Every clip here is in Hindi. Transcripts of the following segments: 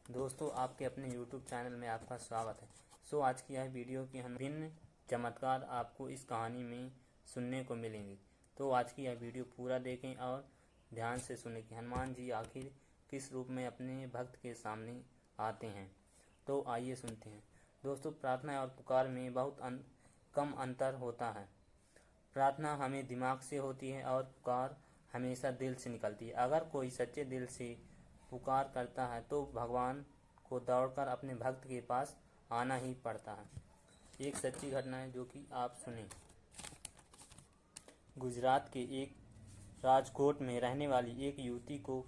दोस्तों, आपके अपने YouTube चैनल में आपका स्वागत है। आज की यह वीडियो की हम भिन्न चमत्कार आपको इस कहानी में सुनने को मिलेंगे। तो आज की यह वीडियो पूरा देखें और ध्यान से सुनें कि हनुमान जी आखिर किस रूप में अपने भक्त के सामने आते हैं। तो आइए सुनते हैं। दोस्तों, प्रार्थना और पुकार में बहुत कम अंतर होता है। प्रार्थना हमें दिमाग से होती है और पुकार हमेशा दिल से निकलती है। अगर कोई सच्चे दिल से पुकार करता है तो भगवान को दौड़कर अपने भक्त के पास आना ही पड़ता है। एक सच्ची घटना है जो कि आप सुने। गुजरात के एक राजकोट में रहने वाली एक युवती को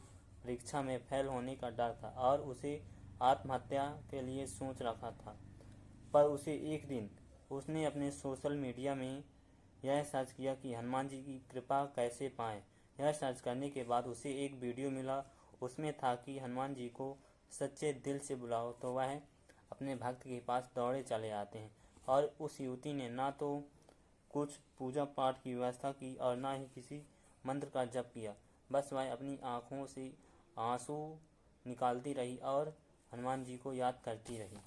परीक्षा में फेल होने का डर था और उसे आत्महत्या के लिए सोच रखा था। पर उसे एक दिन उसने अपने सोशल मीडिया में यह सर्च किया कि हनुमान जी की कृपा कैसे पाएं। यह सर्च करने के बाद उसे एक वीडियो मिला। उसमें था कि हनुमान जी को सच्चे दिल से बुलाओ तो वह अपने भक्त के पास दौड़े चले आते हैं। और उस युवती ने ना तो कुछ पूजा पाठ की व्यवस्था की और ना ही किसी मंत्र का जप किया। बस वह अपनी आंखों से आंसू निकालती रही और हनुमान जी को याद करती रही।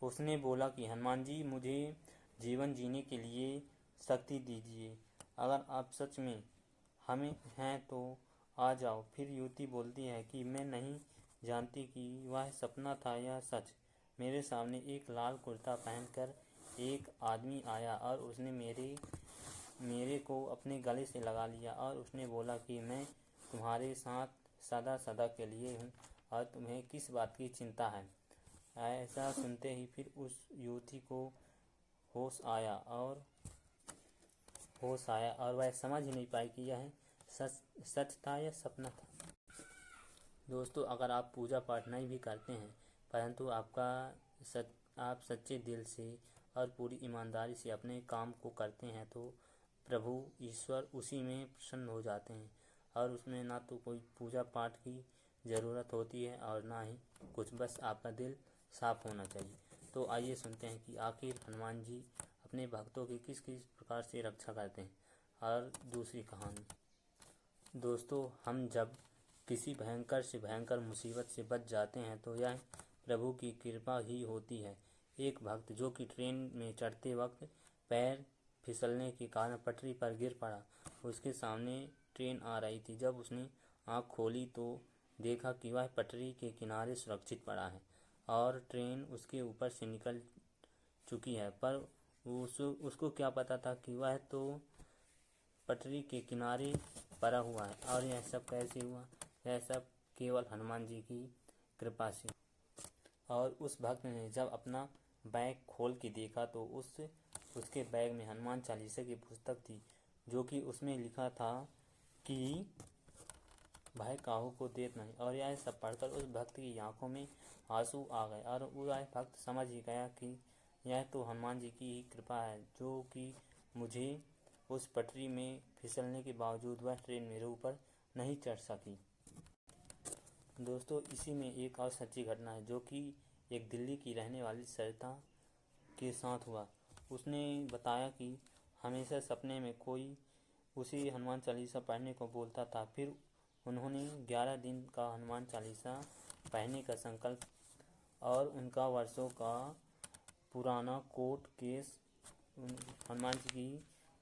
उसने बोला कि हनुमान जी, मुझे जीवन जीने के लिए शक्ति दीजिए। अगर आप सच में हमें हैं तो आ जाओ। फिर युवती बोलती है कि मैं नहीं जानती कि वह सपना था या सच। मेरे सामने एक लाल कुर्ता पहनकर एक आदमी आया और उसने मेरे को अपने गले से लगा लिया और उसने बोला कि मैं तुम्हारे साथ सदा सदा के लिए हूँ और तुम्हें किस बात की चिंता है। ऐसा सुनते ही फिर उस युवती को होश आया और वह समझ ही नहीं पाई कि यह सच था या सपना था। दोस्तों, अगर आप पूजा पाठ नहीं भी करते हैं परंतु आप सच्चे दिल से और पूरी ईमानदारी से अपने काम को करते हैं तो प्रभु ईश्वर उसी में प्रसन्न हो जाते हैं और उसमें ना तो कोई पूजा पाठ की ज़रूरत होती है और ना ही कुछ, बस आपका दिल साफ होना चाहिए। तो आइए सुनते हैं कि आखिर हनुमान जी अपने भक्तों की किस किस प्रकार से रक्षा करते हैं। और दूसरी कहानी। दोस्तों, हम जब किसी भयंकर से भयंकर मुसीबत से बच जाते हैं तो यह प्रभु की कृपा ही होती है। एक भक्त जो कि ट्रेन में चढ़ते वक्त पैर फिसलने के कारण पटरी पर गिर पड़ा। उसके सामने ट्रेन आ रही थी। जब उसने आँख खोली तो देखा कि वह पटरी के किनारे सुरक्षित पड़ा है और ट्रेन उसके ऊपर से निकल चुकी है। पर उसको क्या पता था कि वह तो पटरी के किनारे पड़ा हुआ है। और यह सब कैसे हुआ? यह सब केवल हनुमान जी की कृपा से। और उस भक्त ने जब अपना बैग खोल के देखा तो उसके बैग में हनुमान चालीसा की पुस्तक थी, जो कि उसमें लिखा था कि भाई काहू को देत नहीं। और यह सब पढ़कर उस भक्त की आंखों में आंसू आ गए और वह भक्त समझ ही गया कि यह तो हनुमान जी की ही कृपा है जो कि मुझे उस पटरी में फिसलने के बावजूद वह ट्रेन मेरे ऊपर नहीं चढ़ सकी। दोस्तों, इसी में एक और सच्ची घटना है जो कि एक दिल्ली की रहने वाली सरिता के साथ हुआ। उसने बताया कि हमेशा सपने में कोई उसी हनुमान चालीसा पढ़ने को बोलता था। फिर उन्होंने 11 दिन का हनुमान चालीसा पढ़ने का संकल्प और उनका वर्षों का पुराना कोर्ट केस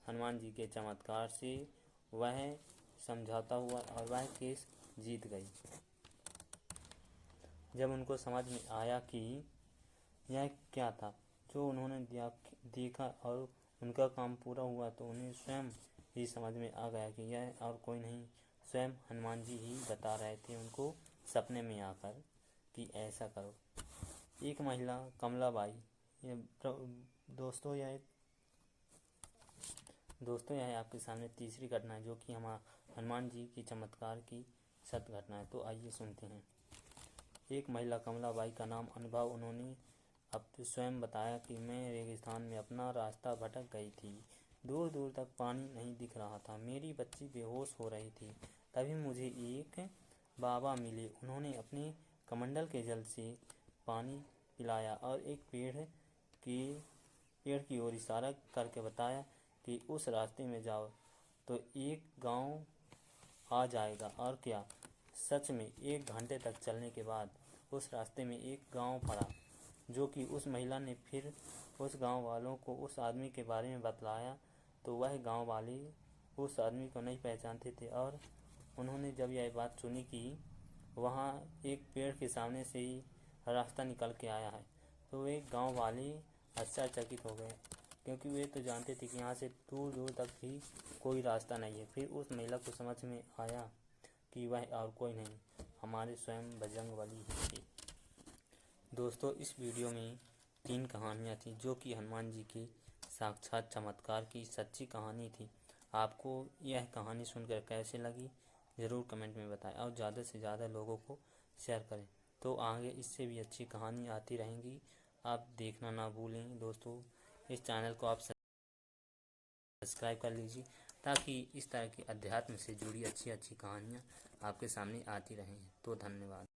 हनुमान जी के चमत्कार से वह समझौता हुआ और वह केस जीत गई। जब उनको समझ में आया कि यह क्या था जो उन्होंने देखा और उनका काम पूरा हुआ तो उन्हें स्वयं ही समझ में आ गया कि यह और कोई नहीं, स्वयं हनुमान जी ही बता रहे थे उनको सपने में आकर कि ऐसा करो। एक महिला कमलाबाई। दोस्तों, यह आपके सामने तीसरी घटना है जो कि हनुमान जी की चमत्कार की सत्य घटना है। तो आइए सुनते हैं। एक महिला कमलाबाई का नाम अनुभव। उन्होंने अब स्वयं बताया कि मैं रेगिस्तान में अपना रास्ता भटक गई थी। दूर दूर तक पानी नहीं दिख रहा था। मेरी बच्ची बेहोश हो रही थी। तभी मुझे एक बाबा मिले। उन्होंने अपने कमंडल के जल से पानी पिलाया और एक पेड़ की ओर इशारा करके बताया कि उस रास्ते में जाओ तो एक गांव आ जाएगा। और क्या सच में 1 घंटे तक चलने के बाद उस रास्ते में एक गांव पड़ा, जो कि उस महिला ने फिर उस गांव वालों को उस आदमी के बारे में बतलाया, तो वह गांव वाले उस आदमी को नहीं पहचानते थे। और उन्होंने जब यह बात सुनी कि वहाँ एक पेड़ के सामने से ही रास्ता निकल के आया है, तो वे गांव वाले आश्चर्यचकित हो गए, क्योंकि वे तो जानते थे कि यहाँ से दूर दूर तक भी कोई रास्ता नहीं है। फिर उस महिला को समझ में आया कि वह और कोई नहीं, हमारे स्वयं बजरंगबली ही थे। दोस्तों, इस वीडियो में 3 कहानियाँ थी, जो कि हनुमान जी के साक्षात चमत्कार की सच्ची कहानी थी। आपको यह कहानी सुनकर कैसे लगी ज़रूर कमेंट में बताएं, और ज़्यादा से ज़्यादा लोगों को शेयर करें। तो आगे इससे भी अच्छी कहानी आती रहेंगी, आप देखना ना भूलें। दोस्तों, इस चैनल को आप सब्सक्राइब कर लीजिए, ताकि इस तरह की अध्यात्म से जुड़ी अच्छी अच्छी कहानियाँ आपके सामने आती रहें। तो धन्यवाद।